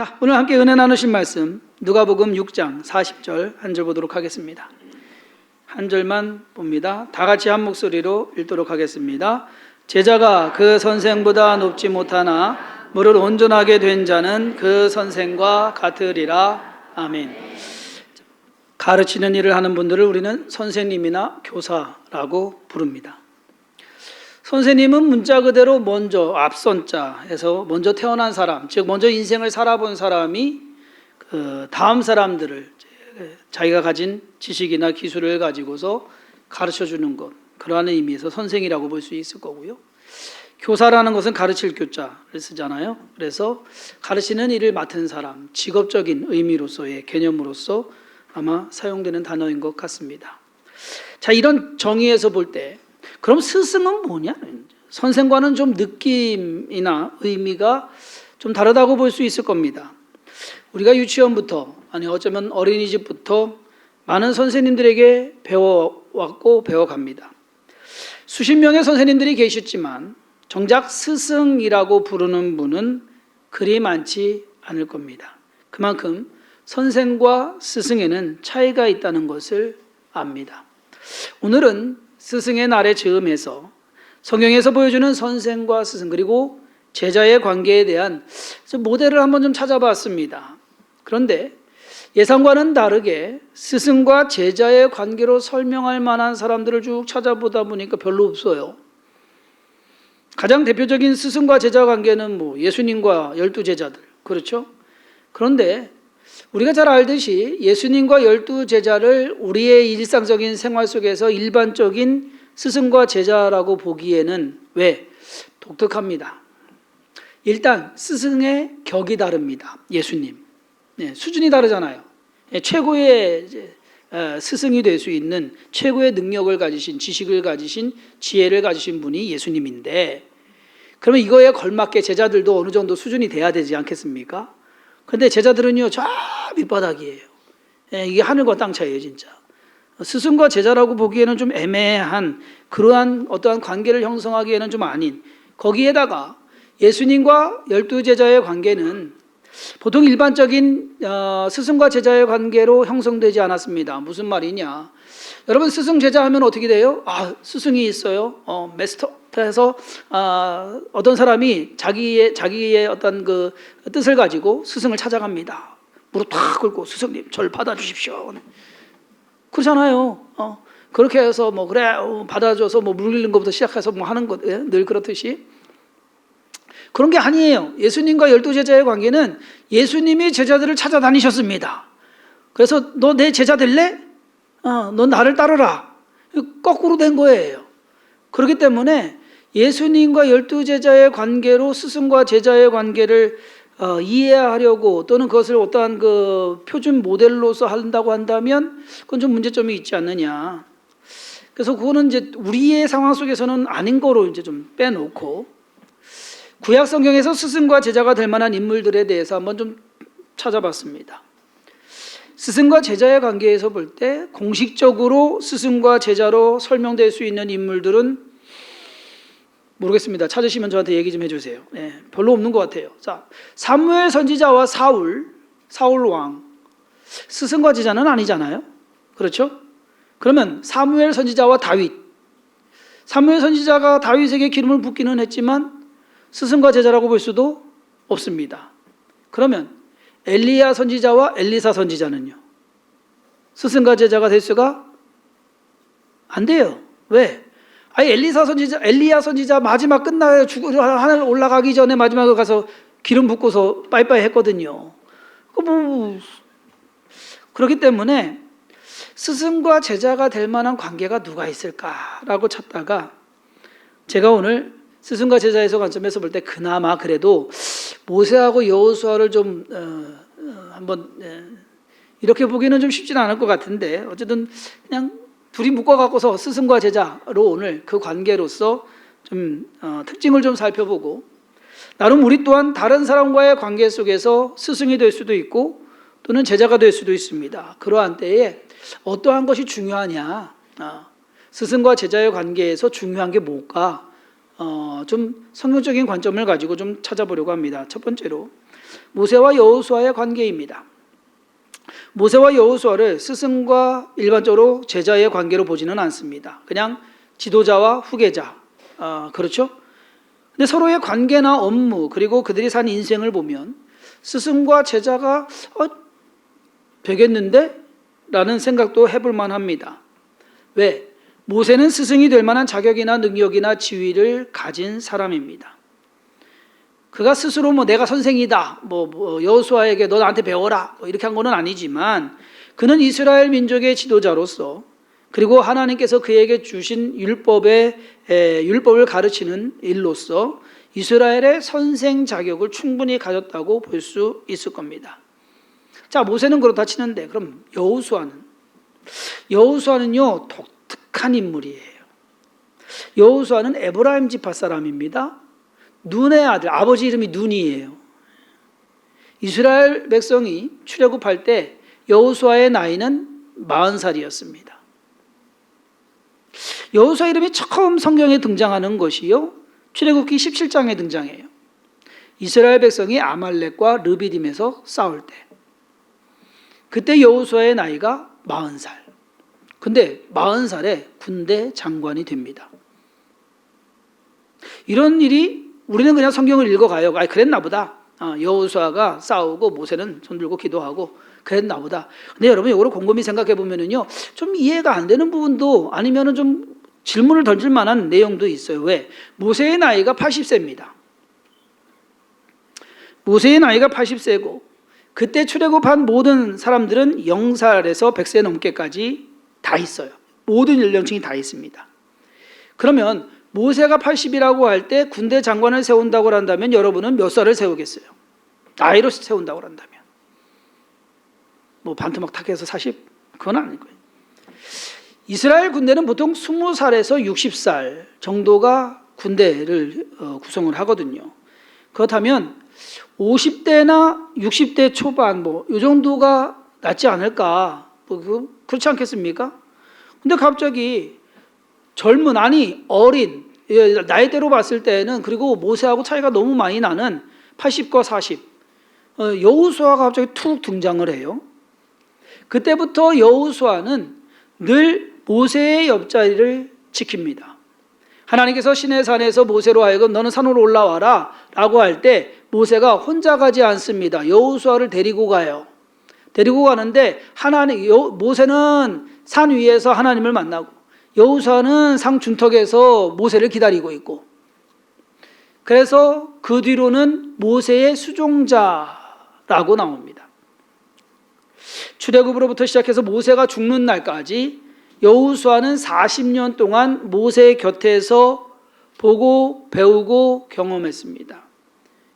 자, 오늘 함께 은혜 나누실 말씀 누가복음 6장 40절 한 절 보도록 하겠습니다. 한 절만 봅니다. 다 같이 한 목소리로 읽도록 하겠습니다. 제자가 그 선생보다 높지 못하나 무릇 온전하게 된 자는 그 선생과 같으리라. 아멘. 가르치는 일을 하는 분들을 우리는 선생님이나 교사라고 부릅니다. 선생님은 문자 그대로 먼저 앞선 자에서 먼저 태어난 사람, 즉 먼저 인생을 살아본 사람이 그 다음 사람들을 자기가 가진 지식이나 기술을 가지고서 가르쳐주는 것, 그러한 의미에서 선생이라고 볼 수 있을 거고요. 교사라는 것은 가르칠 교자를 쓰잖아요. 그래서 가르치는 일을 맡은 사람, 직업적인 의미로서의 개념으로서 아마 사용되는 단어인 것 같습니다. 자, 이런 정의에서 볼 때 그럼 스승은 뭐냐? 선생과는 좀 느낌이나 의미가 좀 다르다고 볼 수 있을 겁니다. 우리가 유치원부터 아니 어쩌면 어린이집부터 많은 선생님들에게 배워왔고 배워갑니다. 수십 명의 선생님들이 계셨지만 정작 스승이라고 부르는 분은 그리 많지 않을 겁니다. 그만큼 선생과 스승에는 차이가 있다는 것을 압니다. 오늘은 스승의 날의 즈음에서 성경에서 보여주는 선생과 스승 그리고 제자의 관계에 대한 모델을 한번 좀 찾아봤습니다. 그런데 예상과는 다르게 스승과 제자의 관계로 설명할 만한 사람들을 쭉 찾아보다 보니까 별로 없어요. 가장 대표적인 스승과 제자 관계는 예수님과 12제자들, 그렇죠? 그런데 우리가 잘 알듯이 예수님과 12제자를 우리의 일상적인 생활 속에서 일반적인 스승과 제자라고 보기에는 왜? 독특합니다. 일단 스승의 격이 다릅니다. 예수님. 수준이 다르잖아요. 최고의 스승이 될 수 있는 최고의 능력을 가지신, 지식을 가지신, 지혜를 가지신 분이 예수님인데 그러면 이거에 걸맞게 제자들도 어느 정도 수준이 돼야 되지 않겠습니까? 그런데 제자들은요, 저 밑바닥이에요. 이게 하늘과 땅 차이예요, 진짜. 스승과 제자라고 보기에는 좀 애매한 그러한 어떠한 관계를 형성하기에는 좀 아닌, 거기에다가 예수님과 12제자의 관계는 보통 일반적인 스승과 제자의 관계로 형성되지 않았습니다. 무슨 말이냐? 여러분, 스승 제자 하면 어떻게 돼요? 스승이 있어요. 메스터. 그래서 어떤 사람이 자기의 어떤 그 뜻을 가지고 스승을 찾아갑니다. 무릎 탁 꿇고 스승님 저를 받아주십시오. 그렇잖아요. 그렇게 해서 그래 받아줘서 물 잃는 것부터 시작해서 하는 것 늘 그렇듯이 그런 게 아니에요. 예수님과 12제자의 관계는 예수님이 제자들을 찾아다니셨습니다. 그래서 너 내 제자 될래? 너 나를 따르라. 거꾸로 된 거예요. 그렇기 때문에 예수님과 12제자의 관계로 스승과 제자의 관계를 이해하려고 또는 그것을 어떠한 그 표준 모델로서 한다고 한다면 그건 좀 문제점이 있지 않느냐. 그래서 그거는 이제 우리의 상황 속에서는 아닌 거로 이제 좀 빼놓고 구약 성경에서 스승과 제자가 될 만한 인물들에 대해서 한번 좀 찾아봤습니다. 스승과 제자의 관계에서 볼 때 공식적으로 스승과 제자로 설명될 수 있는 인물들은 모르겠습니다. 찾으시면 저한테 얘기 좀 해주세요. 별로 없는 것 같아요. 자, 사무엘 선지자와 사울 왕 스승과 제자는 아니잖아요. 그렇죠? 그러면 사무엘 선지자와 다윗, 사무엘 선지자가 다윗에게 기름을 붓기는 했지만 스승과 제자라고 볼 수도 없습니다. 그러면 엘리야 선지자와 엘리사 선지자는요? 스승과 제자가 될 수가 안 돼요. 왜? 엘리야 선지자 마지막 끝나요. 하늘 올라가기 전에 마지막에 가서 기름 붓고서 빠이빠이 했거든요. 그렇기 때문에 스승과 제자가 될 만한 관계가 누가 있을까라고 찾다가 제가 오늘 스승과 제자에서 관점에서 볼 때 그나마 그래도 모세하고 여호수아를 좀 한번 이렇게 보기는 좀 쉽지는 않을 것 같은데 어쨌든 그냥 둘이 묶어갖고서 스승과 제자로 오늘 그 관계로서 좀 특징을 좀 살펴보고 나름 우리 또한 다른 사람과의 관계 속에서 스승이 될 수도 있고 또는 제자가 될 수도 있습니다. 그러한 때에 어떠한 것이 중요하냐, 스승과 제자의 관계에서 중요한 게 뭘까, 좀 성경적인 관점을 가지고 좀 찾아보려고 합니다. 첫 번째로 모세와 여호수아의 관계입니다. 모세와 여호수아를 스승과 일반적으로 제자의 관계로 보지는 않습니다. 그냥 지도자와 후계자, 그렇죠? 근데 서로의 관계나 업무 그리고 그들이 산 인생을 보면 스승과 제자가 되겠는데? 라는 생각도 해볼 만합니다. 왜? 모세는 스승이 될 만한 자격이나 능력이나 지위를 가진 사람입니다. 그가 스스로 내가 선생이다, 여호수아에게 너 나한테 배워라, 이렇게 한 거는 아니지만 그는 이스라엘 민족의 지도자로서 그리고 하나님께서 그에게 주신 율법을 가르치는 일로서 이스라엘의 선생 자격을 충분히 가졌다고 볼 수 있을 겁니다. 자, 모세는 그렇다 치는데 그럼 여호수아는요 독특한 인물이에요. 여호수아는 에브라임 지파 사람입니다. 눈의 아들, 아버지 이름이 눈이에요. 이스라엘 백성이 출애굽할 때 여호수아의 나이는 40살이었습니다. 여호수아 이름이 처음 성경에 등장하는 것이요 출애굽기 17장에 등장해요. 이스라엘 백성이 아말렉과 르비딤에서 싸울 때 그때 여호수아의 나이가 40살. 근데 40살에 군대 장관이 됩니다. 이런 일이 우리는 그냥 성경을 읽어가요. 그랬나 보다. 여호수아가 싸우고 모세는 손들고 기도하고 그랬나 보다. 근데 여러분 이거를 곰곰이 생각해 보면은요 좀 이해가 안 되는 부분도 아니면은 좀 질문을 던질 만한 내용도 있어요. 왜? 모세의 나이가 80세입니다. 모세의 나이가 80세고 그때 출애굽한 모든 사람들은 0살에서 100세 넘게까지 다 있어요. 모든 연령층이 다 있습니다. 그러면 모세가 80이라고 할 때 군대 장관을 세운다고 한다면 여러분은 몇 살을 세우겠어요? 나이로 세운다고 한다면 반토막 탁해서 40? 그건 아닐 거예요. 이스라엘 군대는 보통 20살에서 60살 정도가 군대를 구성을 하거든요. 그렇다면 50대나 60대 초반 이 정도가 낫지 않을까? 그렇지 않겠습니까? 근데 갑자기 젊은, 어린, 나이대로 봤을 때는 그리고 모세하고 차이가 너무 많이 나는 80과 40 여호수아가 갑자기 툭 등장을 해요. 그때부터 여호수아는 늘 모세의 옆자리를 지킵니다. 하나님께서 시내산에서 모세로 하여금 너는 산으로 올라와라 라고 할 때 모세가 혼자 가지 않습니다. 여호수아를 데리고 가요. 데리고 가는데 모세는 산 위에서 하나님을 만나고 여호수아는 상 중턱에서 모세를 기다리고 있고 그래서 그 뒤로는 모세의 수종자라고 나옵니다. 출애굽으로부터 시작해서 모세가 죽는 날까지 여호수아는 40년 동안 모세 곁에서 보고 배우고 경험했습니다.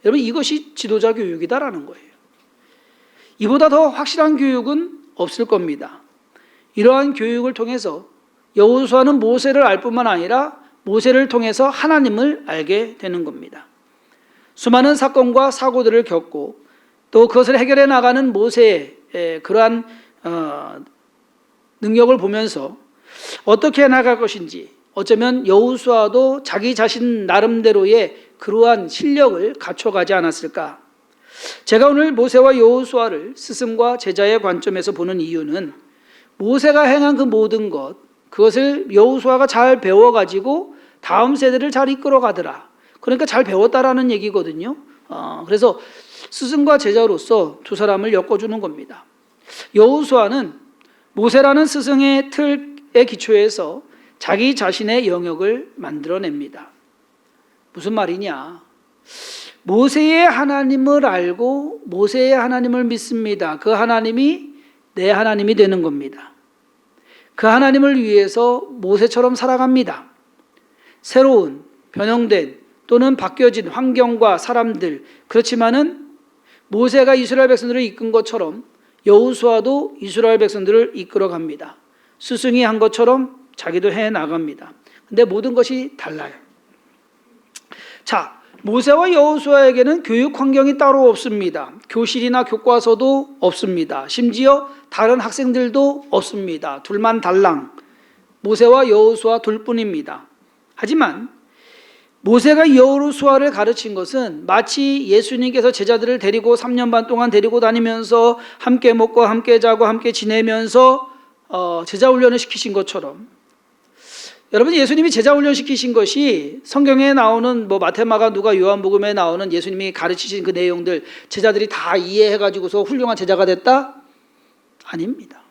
여러분 이것이 지도자 교육이다라는 거예요. 이보다 더 확실한 교육은 없을 겁니다. 이러한 교육을 통해서 여호수아는 모세를 알 뿐만 아니라 모세를 통해서 하나님을 알게 되는 겁니다. 수많은 사건과 사고들을 겪고 또 그것을 해결해 나가는 모세의 그러한 능력을 보면서 어떻게 나갈 것인지 어쩌면 여호수아도 자기 자신 나름대로의 그러한 실력을 갖춰가지 않았을까. 제가 오늘 모세와 여호수아를 스승과 제자의 관점에서 보는 이유는 모세가 행한 그 모든 그것을 여호수아가 잘 배워가지고 다음 세대를 잘 이끌어가더라. 그러니까 잘 배웠다라는 얘기거든요. 그래서 스승과 제자로서 두 사람을 엮어주는 겁니다. 여호수아는 모세라는 스승의 틀에 기초해서 자기 자신의 영역을 만들어냅니다. 무슨 말이냐? 모세의 하나님을 알고 모세의 하나님을 믿습니다. 그 하나님이 내 하나님이 되는 겁니다. 그 하나님을 위해서 모세처럼 살아갑니다. 새로운 변형된 또는 바뀌어진 환경과 사람들, 그렇지만은 모세가 이스라엘 백성들을 이끈 것처럼 여호수아도 이스라엘 백성들을 이끌어갑니다. 스승이 한 것처럼 자기도 해나갑니다. 근데 모든 것이 달라요. 자, 모세와 여호수아에게는 교육 환경이 따로 없습니다. 교실이나 교과서도 없습니다. 심지어 다른 학생들도 없습니다. 둘만 달랑 모세와 여호수아 둘뿐입니다. 하지만 모세가 여호수아를 가르친 것은 마치 예수님께서 제자들을 데리고 3년 반 동안 데리고 다니면서 함께 먹고 함께 자고 함께 지내면서 제자 훈련을 시키신 것처럼, 여러분, 예수님이 제자 훈련 시키신 것이 성경에 나오는 마태, 마가, 누가, 요한복음에 나오는 예수님이 가르치신 그 내용들 제자들이 다 이해해 가지고서 훌륭한 제자가 됐다? 아닙니다.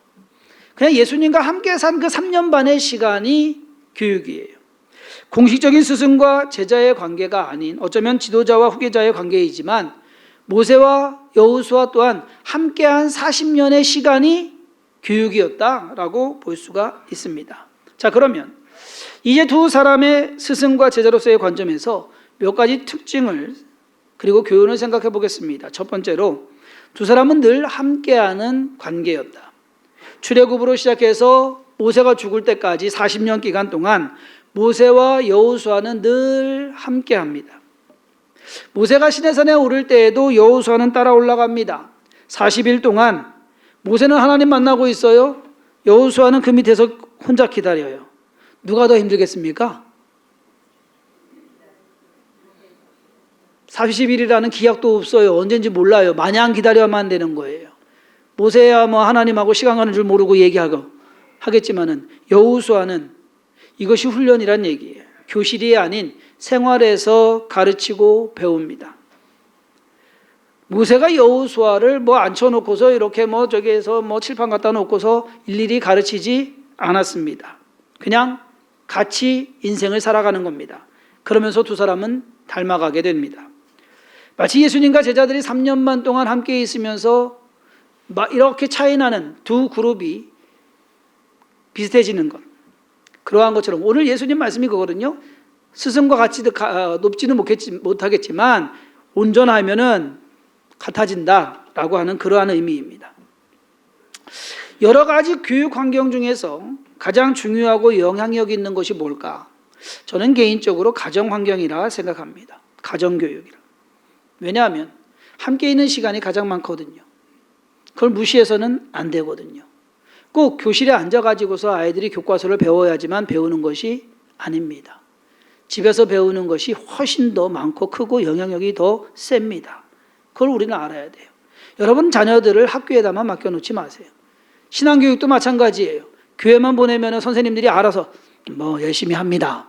그냥 예수님과 함께 산 그 3년 반의 시간이 교육이에요. 공식적인 스승과 제자의 관계가 아닌, 어쩌면 지도자와 후계자의 관계이지만 모세와 여호수아 또한 함께한 40년의 시간이 교육이었다라고 볼 수가 있습니다. 자, 그러면 이제 두 사람의 스승과 제자로서의 관점에서 몇 가지 특징을 그리고 교훈을 생각해 보겠습니다. 첫 번째로, 두 사람은 늘 함께하는 관계였다. 출애굽으로 시작해서 모세가 죽을 때까지 40년 기간 동안 모세와 여호수아는 늘 함께합니다. 모세가 시내산에 오를 때에도 여호수아는 따라 올라갑니다. 40일 동안 모세는 하나님 만나고 있어요. 여호수아는 그 밑에서 혼자 기다려요. 누가 더 힘들겠습니까? 40일이라는 기약도 없어요. 언젠지 몰라요. 마냥 기다려야만 되는 거예요. 모세야 하나님하고 시간 가는 줄 모르고 얘기하고 하겠지만은 여호수아는 이것이 훈련이란 얘기예요. 교실이 아닌 생활에서 가르치고 배웁니다. 모세가 여호수아를 앉혀놓고서 이렇게 저기에서 칠판 갖다 놓고서 일일이 가르치지 않았습니다. 그냥 같이 인생을 살아가는 겁니다. 그러면서 두 사람은 닮아가게 됩니다. 마치 예수님과 제자들이 3년만 동안 함께 있으면서 이렇게 차이나는 두 그룹이 비슷해지는 것, 그러한 것처럼 오늘 예수님 말씀이 그거거든요. 스승과 같이 높지는 못하겠지만 온전하면은 같아진다라고 하는 그러한 의미입니다. 여러 가지 교육 환경 중에서 가장 중요하고 영향력 있는 것이 뭘까? 저는 개인적으로 가정 환경이라 생각합니다. 가정 교육이라. 왜냐하면 함께 있는 시간이 가장 많거든요. 그걸 무시해서는 안 되거든요. 꼭 교실에 앉아가지고서 아이들이 교과서를 배워야지만 배우는 것이 아닙니다. 집에서 배우는 것이 훨씬 더 많고 크고 영향력이 더 셉니다. 그걸 우리는 알아야 돼요. 여러분 자녀들을 학교에다만 맡겨놓지 마세요. 신앙교육도 마찬가지예요. 교회만 보내면 선생님들이 알아서 열심히 합니다.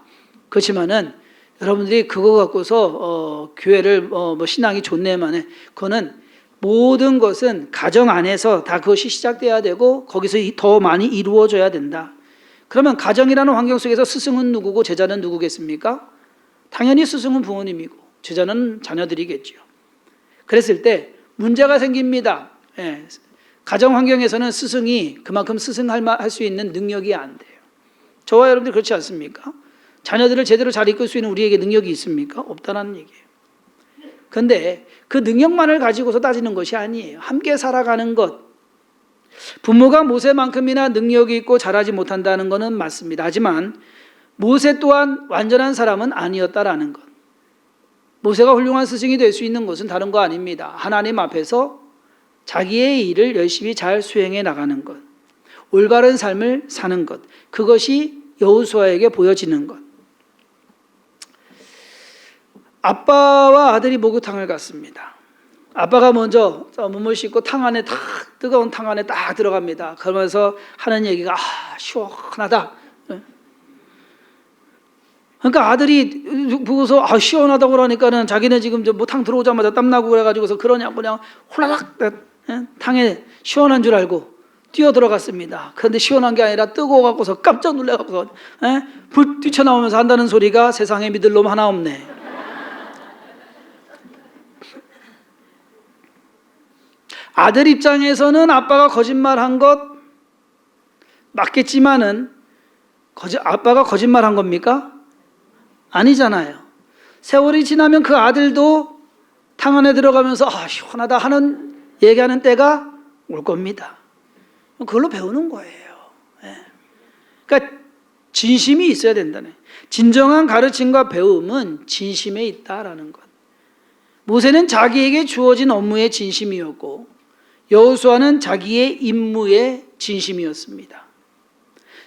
그렇지만은 여러분들이 그거 갖고서 교회를 신앙이 좋네만 해. 그거는 모든 것은 가정 안에서 다 그것이 시작돼야 되고 거기서 더 많이 이루어져야 된다. 그러면 가정이라는 환경 속에서 스승은 누구고 제자는 누구겠습니까? 당연히 스승은 부모님이고 제자는 자녀들이겠죠. 그랬을 때 문제가 생깁니다. 예. 가정 환경에서는 스승이 그만큼 스승할 수 있는 능력이 안 돼요. 저와 여러분들 그렇지 않습니까? 자녀들을 제대로 잘 이끌 수 있는 우리에게 능력이 있습니까? 없다는 얘기예요. 그런데 그 능력만을 가지고서 따지는 것이 아니에요. 함께 살아가는 것. 부모가 모세만큼이나 능력이 있고 잘하지 못한다는 것은 맞습니다. 하지만 모세 또한 완전한 사람은 아니었다라는 것. 모세가 훌륭한 스승이 될 수 있는 것은 다른 거 아닙니다. 하나님 앞에서 자기의 일을 열심히 잘 수행해 나가는 것, 올바른 삶을 사는 것, 그것이 여호수아에게 보여지는 것. 아빠와 아들이 목욕탕을 갔습니다. 아빠가 먼저 몸을 씻고 뜨거운 탕 안에 딱 들어갑니다. 그러면서 하는 얘기가 시원하다. 그러니까 아들이 보고서 시원하다고 그러니까는 자기는 지금 탕 들어오자마자 땀나고 그래가지고서 그냥 홀라락 탕에 시원한 줄 알고 뛰어 들어갔습니다. 그런데 시원한 게 아니라 뜨거워갖고서 깜짝 놀라갖고서 불 뛰쳐나오면서 한다는 소리가 세상에 믿을 놈 하나 없네. 아들 입장에서는 아빠가 거짓말한 것 맞겠지만은 아빠가 거짓말한 겁니까? 아니잖아요. 세월이 지나면 그 아들도 탕 안에 들어가면서 시원하다 하는 얘기하는 때가 올 겁니다. 그걸로 배우는 거예요. 그러니까 진심이 있어야 된다네. 진정한 가르침과 배움은 진심에 있다라는 것. 모세는 자기에게 주어진 업무의 진심이었고 여호수아는 자기의 임무의 진심이었습니다.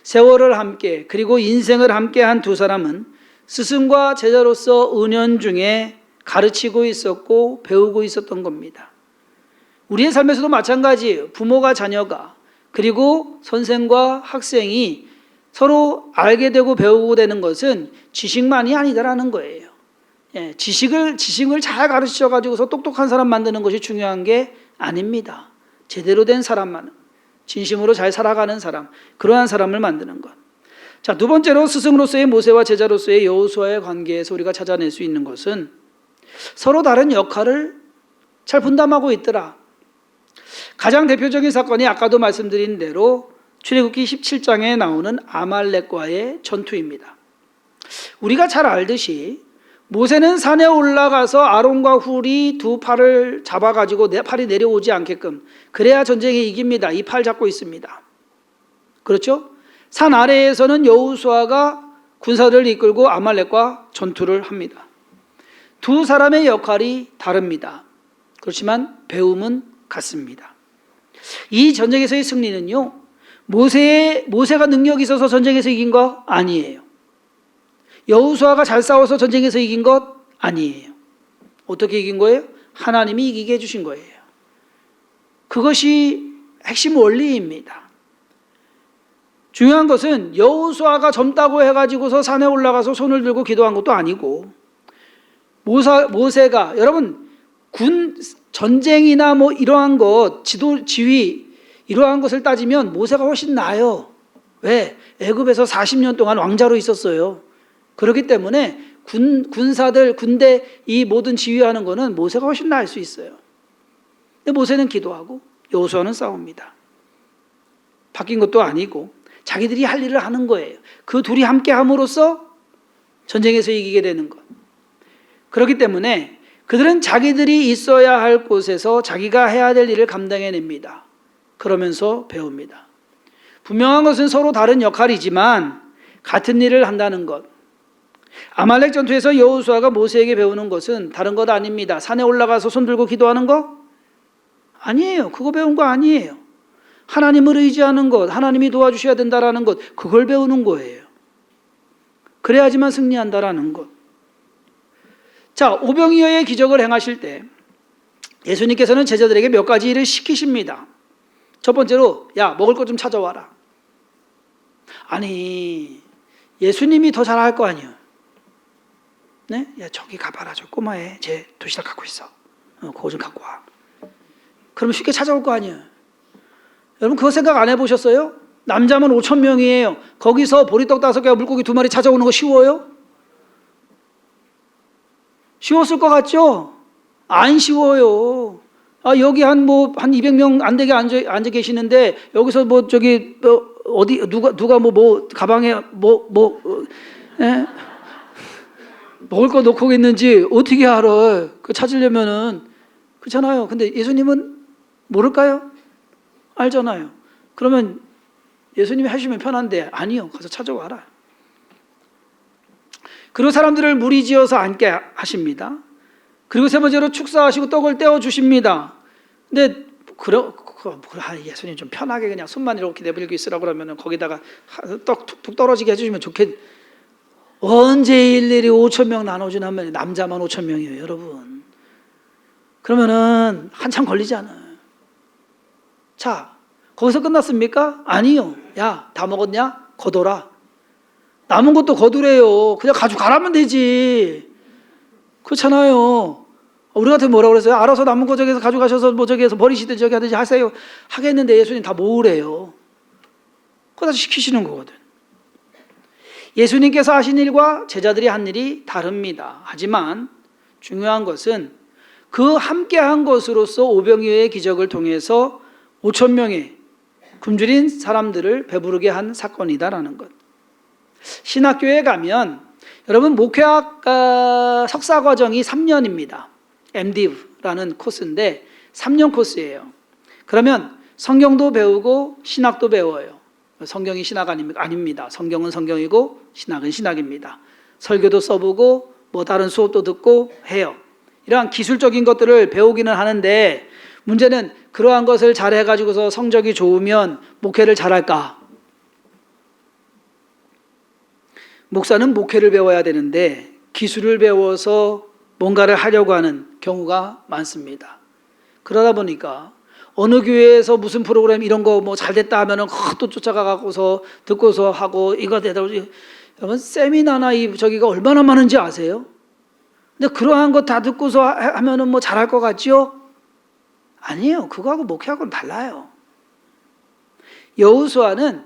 세월을 함께 그리고 인생을 함께한 두 사람은 스승과 제자로서 은연중에 가르치고 있었고 배우고 있었던 겁니다. 우리의 삶에서도 마찬가지예요. 부모가 자녀가 그리고 선생과 학생이 서로 알게 되고 배우고 되는 것은 지식만이 아니다라는 거예요. 지식을 잘 가르쳐 가지고서 똑똑한 사람 만드는 것이 중요한 게 아닙니다. 제대로 된 사람만, 진심으로 잘 살아가는 사람, 그러한 사람을 만드는 것. 자, 두 번째로 스승으로서의 모세와 제자로서의 여호수아의 관계에서 우리가 찾아낼 수 있는 것은 서로 다른 역할을 잘 분담하고 있더라. 가장 대표적인 사건이 아까도 말씀드린 대로 출애굽기 17장에 나오는 아말렉과의 전투입니다. 우리가 잘 알듯이 모세는 산에 올라가서 아론과 훌이 두 팔을 잡아가지고 팔이 내려오지 않게끔, 그래야 전쟁에 이깁니다. 이 팔 잡고 있습니다. 그렇죠? 산 아래에서는 여호수아가 군사들을 이끌고 아말렉과 전투를 합니다. 두 사람의 역할이 다릅니다. 그렇지만 배움은 같습니다. 이 전쟁에서의 승리는요, 모세가 능력이 있어서 전쟁에서 이긴 거 아니에요. 여호수아가 잘 싸워서 전쟁에서 이긴 것 아니에요. 어떻게 이긴 거예요? 하나님이 이기게 해주신 거예요. 그것이 핵심 원리입니다. 중요한 것은 여호수아가 젊다고 해가지고서 산에 올라가서 손을 들고 기도한 것도 아니고, 모세가, 여러분, 전쟁이나 뭐 이러한 것, 지휘 이러한 것을 따지면 모세가 훨씬 나아요. 왜? 애굽에서 40년 동안 왕자로 있었어요. 그렇기 때문에 군사들, 군대 이 모든 지휘하는 거는 모세가 훨씬 나을 수 있어요. 근데 모세는 기도하고 여호수아는 싸웁니다. 바뀐 것도 아니고 자기들이 할 일을 하는 거예요. 그 둘이 함께 함으로써 전쟁에서 이기게 되는 것. 그렇기 때문에 그들은 자기들이 있어야 할 곳에서 자기가 해야 될 일을 감당해냅니다. 그러면서 배웁니다. 분명한 것은 서로 다른 역할이지만 같은 일을 한다는 것. 아말렉 전투에서 여호수아가 모세에게 배우는 것은 다른 것 아닙니다. 산에 올라가서 손 들고 기도하는 거? 아니에요. 그거 배운 거 아니에요. 하나님을 의지하는 것, 하나님이 도와주셔야 된다라는 것, 그걸 배우는 거예요. 그래야지만 승리한다라는 것. 자, 오병이어의 기적을 행하실 때 예수님께서는 제자들에게 몇 가지 일을 시키십니다. 첫 번째로, 야, 먹을 것 좀 찾아와라. 아니, 예수님이 더 잘할 거 아니에요. 네? 야, 저기 가봐라. 저 꼬마애 제 도시락 갖고 있어. 그거 좀 갖고 와. 그러면 쉽게 찾아올 거 아니에요. 여러분, 그거 생각 안 해보셨어요? 남자면 5,000명이에요. 거기서 보리떡 5개와 물고기 2마리 찾아오는 거 쉬워요? 쉬웠을 것 같죠? 안 쉬워요. 여기 한 200명 안 되게 앉아 계시는데, 여기서 어디, 누가 가방에 먹을 거 놓고 있는지 어떻게 알아? 그 찾으려면은. 그렇잖아요. 근데 예수님은 모를까요? 알잖아요. 그러면 예수님이 하시면 편한데, 아니요. 가서 찾아와라. 그리고 사람들을 무리지어서 앉게 하십니다. 그리고 세 번째로 축사하시고 떡을 떼어 주십니다. 근데 예수님 좀 편하게 그냥 손만 이렇게 내밀고 있으라고 그러면 거기다가 떡 툭툭 떨어지게 해주시면 언제 일일이 5,000명 나눠주냐면 남자만 5,000명이에요, 여러분. 그러면은 한참 걸리잖아요. 자, 거기서 끝났습니까? 아니요. 야, 다 먹었냐? 거둬라. 남은 것도 거두래요. 그냥 가져가라면 되지. 그렇잖아요. 우리 같으면 뭐라고 그랬어요? 알아서 남은 거 저기서 가져가셔서 저기에서 버리시든지 저기 하든지 하세요. 하겠는데 예수님 다 모으래요. 그거 다 시키시는 거거든. 예수님께서 하신 일과 제자들이 한 일이 다릅니다. 하지만 중요한 것은 그 함께한 것으로서 오병이어의 기적을 통해서 5,000명의 굶주린 사람들을 배부르게 한 사건이다라는 것. 신학교에 가면 여러분 목회학 석사 과정이 3년입니다. MDiv라는 코스인데 3년 코스예요. 그러면 성경도 배우고 신학도 배워요. 성경이 신학 아닙니다. 성경은 성경이고 신학은 신학입니다. 설교도 써보고 다른 수업도 듣고 해요. 이러한 기술적인 것들을 배우기는 하는데 문제는 그러한 것을 잘해가지고서 성적이 좋으면 목회를 잘할까? 목사는 목회를 배워야 되는데 기술을 배워서 뭔가를 하려고 하는 경우가 많습니다. 그러다 보니까 어느 교회에서 무슨 프로그램 이런 거 뭐 잘 됐다 하면은 또 쫓아가고서 듣고서 하고 이거 되다. 여러분 세미나나 저기가 얼마나 많은지 아세요? 근데 그러한 거 다 듣고서 하면은 뭐 잘할 것 같지요? 아니에요. 그거하고 목회하고는 달라요. 여호수아는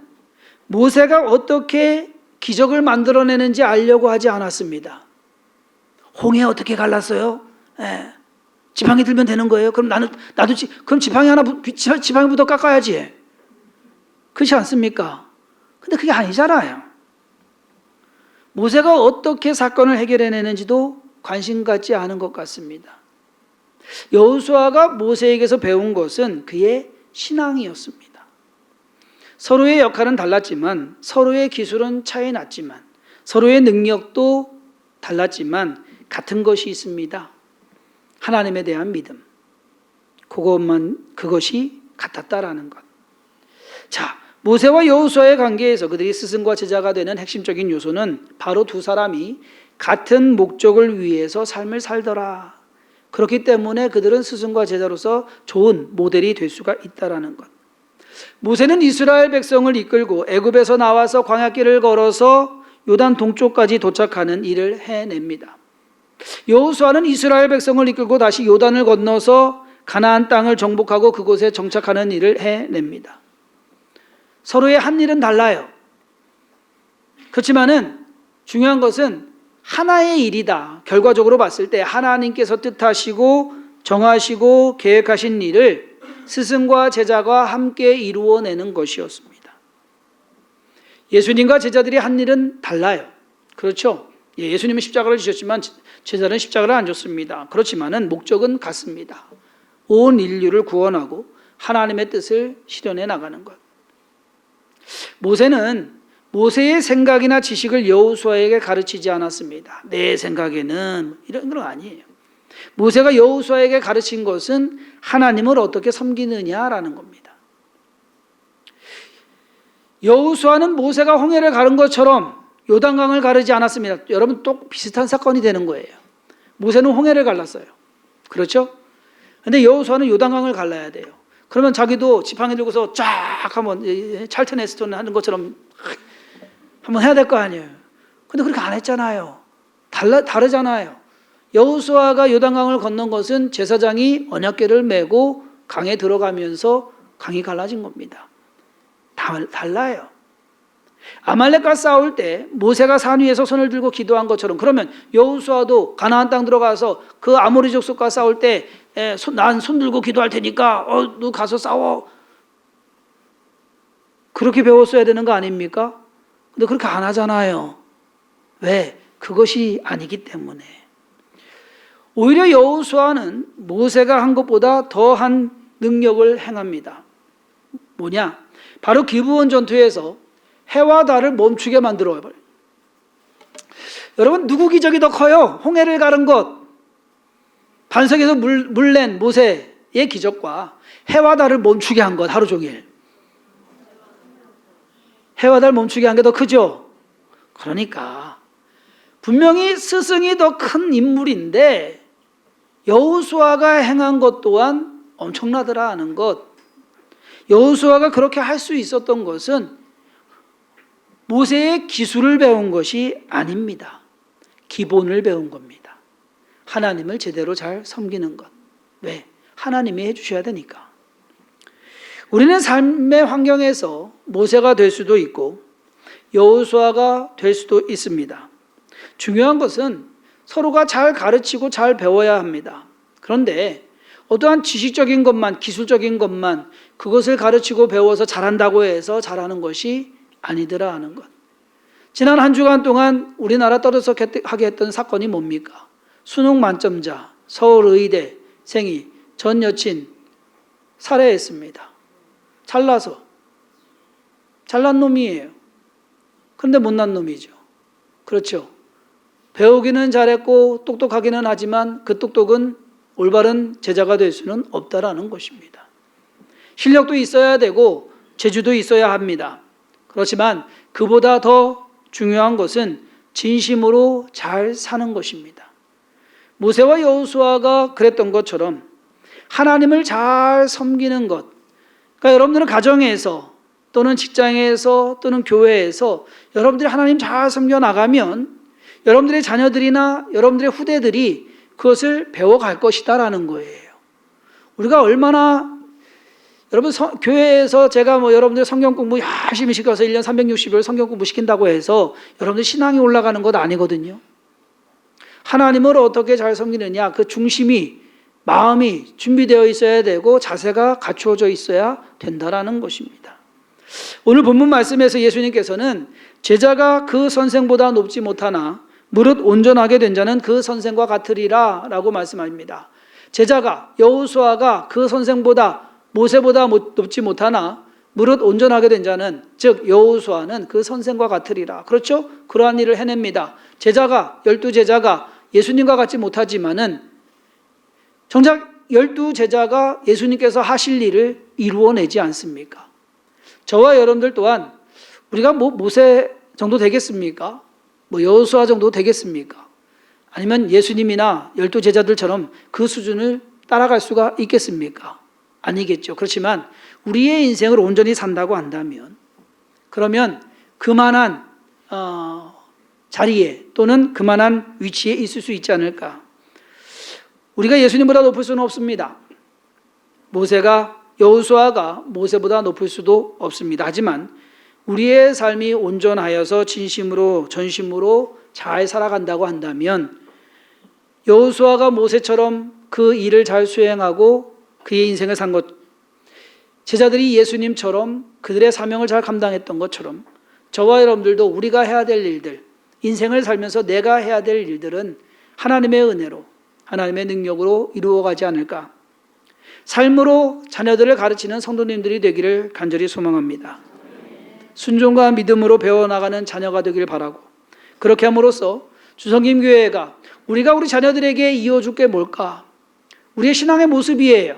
모세가 어떻게 기적을 만들어내는지 알려고 하지 않았습니다. 홍해 어떻게 갈랐어요? 예. 지팡이 들면 되는 거예요? 그럼 나도 그럼 지팡이부터 깎아야지. 그렇지 않습니까? 근데 그게 아니잖아요. 모세가 어떻게 사건을 해결해내는지도 관심 갖지 않은 것 같습니다. 여호수아가 모세에게서 배운 것은 그의 신앙이었습니다. 서로의 역할은 달랐지만, 서로의 기술은 차이 났지만, 서로의 능력도 달랐지만 같은 것이 있습니다. 하나님에 대한 믿음. 그것이 같았다라는 것. 자, 모세와 여호수아의 관계에서 그들이 스승과 제자가 되는 핵심적인 요소는 바로 두 사람이 같은 목적을 위해서 삶을 살더라. 그렇기 때문에 그들은 스승과 제자로서 좋은 모델이 될 수가 있다라는 것. 모세는 이스라엘 백성을 이끌고 애굽에서 나와서 광야길을 걸어서 요단 동쪽까지 도착하는 일을 해냅니다. 여호수아는 이스라엘 백성을 이끌고 다시 요단을 건너서 가나안 땅을 정복하고 그곳에 정착하는 일을 해냅니다. 서로의 한 일은 달라요. 그렇지만은 중요한 것은 하나의 일이다. 결과적으로 봤을 때 하나님께서 뜻하시고 정하시고 계획하신 일을 스승과 제자가 함께 이루어내는 것이었습니다. 예수님과 제자들이 한 일은 달라요. 그렇죠? 예수님은 십자가를 지셨지만 제자는 십자가를 안 졌습니다. 그렇지만은 목적은 같습니다. 온 인류를 구원하고 하나님의 뜻을 실현해 나가는 것. 모세는 모세의 생각이나 지식을 여호수아에게 가르치지 않았습니다. 내 생각에는 이런 건 아니에요. 모세가 여호수아에게 가르친 것은 하나님을 어떻게 섬기느냐라는 겁니다. 여호수아는 모세가 홍해를 가른 것처럼 요단강을 가르지 않았습니다. 여러분 또 비슷한 사건이 되는 거예요. 모세는 홍해를 갈랐어요. 그렇죠? 근데 여호수아는 요단강을 갈라야 돼요. 그러면 자기도 지팡이 들고서 쫙 한번 찰튼 헤스턴 하는 것처럼 한번 해야 될 거 아니에요. 근데 그렇게 안 했잖아요. 다르잖아요. 여호수아가 요단강을 건넌 것은 제사장이 언약궤를 메고 강에 들어가면서 강이 갈라진 겁니다. 달라요. 아말렉과 싸울 때 모세가 산 위에서 손을 들고 기도한 것처럼, 그러면 여호수아도 가나안 땅 들어가서 그 아모리 족속과 싸울 때 난 손 들고 기도할 테니까 너 가서 싸워. 그렇게 배웠어야 되는 거 아닙니까? 근데 그렇게 안 하잖아요. 왜? 그것이 아니기 때문에. 오히려 여호수아는 모세가 한 것보다 더한 능력을 행합니다. 뭐냐? 바로 기브온 전투에서 해와 달을 멈추게 만들어버려요. 여러분 누구 기적이 더 커요? 홍해를 가른 것, 반석에서 물 낸 모세의 기적과 해와 달을 멈추게 한 것, 하루 종일 해와 달 멈추게 한 게 더 크죠? 그러니까 분명히 스승이 더 큰 인물인데 여호수아가 행한 것 또한 엄청나더라 하는 것. 여호수아가 그렇게 할 수 있었던 것은 모세의 기술을 배운 것이 아닙니다. 기본을 배운 겁니다. 하나님을 제대로 잘 섬기는 것. 왜? 하나님이 해주셔야 되니까. 우리는 삶의 환경에서 모세가 될 수도 있고 여호수아가 될 수도 있습니다. 중요한 것은 서로가 잘 가르치고 잘 배워야 합니다. 그런데 어떠한 지식적인 것만, 기술적인 것만 그것을 가르치고 배워서 잘한다고 해서 잘하는 것이 아니더라 하는 것. 지난 한 주간 동안 우리나라 떠들썩하게 했던 사건이 뭡니까? 수능 만점자, 서울의대 생이 전 여친 살해했습니다. 잘난 놈이에요. 그런데 못난 놈이죠. 그렇죠. 배우기는 잘했고 똑똑하기는 하지만 그 똑똑은 올바른 제자가 될 수는 없다라는 것입니다. 실력도 있어야 되고 재주도 있어야 합니다. 그렇지만 그보다 더 중요한 것은 진심으로 잘 사는 것입니다. 모세와 여호수아가 그랬던 것처럼 하나님을 잘 섬기는 것. 그러니까 여러분들은 가정에서 또는 직장에서 또는 교회에서 여러분들이 하나님 잘 섬겨 나가면 여러분들의 자녀들이나 여러분들의 후대들이 그것을 배워갈 것이다라는 거예요. 우리가 얼마나 여러분 교회에서 제가 여러분들 성경 공부 열심히 시켜서 1년 360일 성경 공부 시킨다고 해서 여러분들 신앙이 올라가는 것 아니거든요. 하나님을 어떻게 잘 섬기느냐, 그 중심이 마음이 준비되어 있어야 되고 자세가 갖추어져 있어야 된다라는 것입니다. 오늘 본문 말씀에서 예수님께서는 제자가 그 선생보다 높지 못하나 무릇 온전하게 된 자는 그 선생과 같으리라 라고 말씀합니다. 제자가 여호수아가 그 선생보다 모세보다 높지 못하나 무릇 온전하게 된 자는 즉 여호수아는 그 선생과 같으리라. 그렇죠? 그러한 일을 해냅니다. 제자가 12제자가 예수님과 같지 못하지만은 정작 12제자가 예수님께서 하실 일을 이루어내지 않습니까? 저와 여러분들 또한 우리가 모세 정도 되겠습니까? 여호수아 정도 되겠습니까? 아니면 예수님이나 12제자들처럼 그 수준을 따라갈 수가 있겠습니까? 아니겠죠. 그렇지만 우리의 인생을 온전히 산다고 한다면 그러면 그만한 자리에 또는 그만한 위치에 있을 수 있지 않을까? 우리가 예수님보다 높을 수는 없습니다. 여호수아가 모세보다 높을 수도 없습니다. 하지만 우리의 삶이 온전하여서 진심으로 전심으로 잘 살아간다고 한다면 여호수아가 모세처럼 그 일을 잘 수행하고 그의 인생을 산 것, 제자들이 예수님처럼 그들의 사명을 잘 감당했던 것처럼 저와 여러분들도 우리가 해야 될 일들, 인생을 살면서 내가 해야 될 일들은 하나님의 은혜로 하나님의 능력으로 이루어가지 않을까. 삶으로 자녀들을 가르치는 성도님들이 되기를 간절히 소망합니다. 순종과 믿음으로 배워나가는 자녀가 되길 바라고, 그렇게 함으로써 주성김교회가 우리가 우리 자녀들에게 이어줄 게 뭘까? 우리의 신앙의 모습이에요.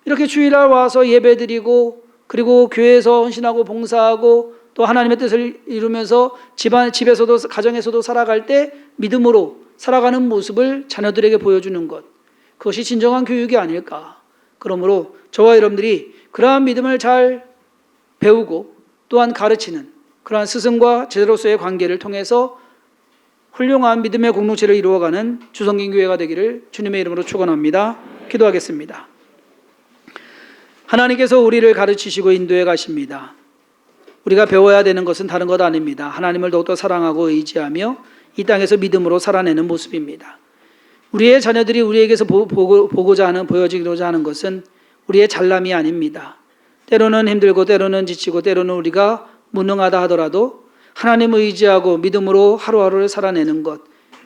이렇게 주일날 와서 예배드리고 그리고 교회에서 헌신하고 봉사하고 또 하나님의 뜻을 이루면서 집에서도 가정에서도 살아갈 때 믿음으로 살아가는 모습을 자녀들에게 보여주는 것, 그것이 진정한 교육이 아닐까. 그러므로 저와 여러분들이 그러한 믿음을 잘 배우고 또한 가르치는 그러한 스승과 제자로서의 관계를 통해서 훌륭한 믿음의 공동체를 이루어가는 주성김교회가 되기를 주님의 이름으로 축원합니다. 기도하겠습니다. 하나님께서 우리를 가르치시고 인도해 가십니다. 우리가 배워야 되는 것은 다른 것 아닙니다. 하나님을 더욱더 사랑하고 의지하며 이 땅에서 믿음으로 살아내는 모습입니다. 우리의 자녀들이 우리에게서 보여지고자 하는 것은 우리의 잘남이 아닙니다. 때로는 힘들고 때로는 지치고 때로는 우리가 무능하다 하더라도 하나님 의지하고 믿음으로 하루하루를 살아내는 것,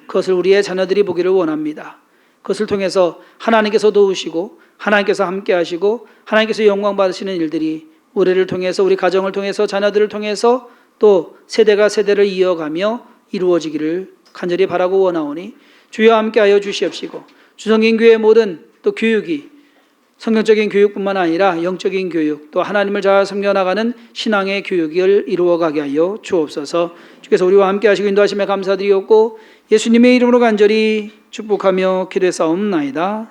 그것을 우리의 자녀들이 보기를 원합니다. 그것을 통해서 하나님께서 도우시고 하나님께서 함께 하시고 하나님께서 영광 받으시는 일들이 우리를 통해서, 우리 가정을 통해서, 자녀들을 통해서 또 세대가 세대를 이어가며 이루어지기를 간절히 바라고 원하오니 주여 함께하여 주시옵시고, 주성김교회 모든 또 교육이 성경적인 교육뿐만 아니라 영적인 교육, 또 하나님을 잘 섬겨나가는 신앙의 교육을 이루어가게 하여 주옵소서. 주께서 우리와 함께하시고 인도하심에 감사드리옵고 예수님의 이름으로 간절히 축복하며 기도했사옵나이다.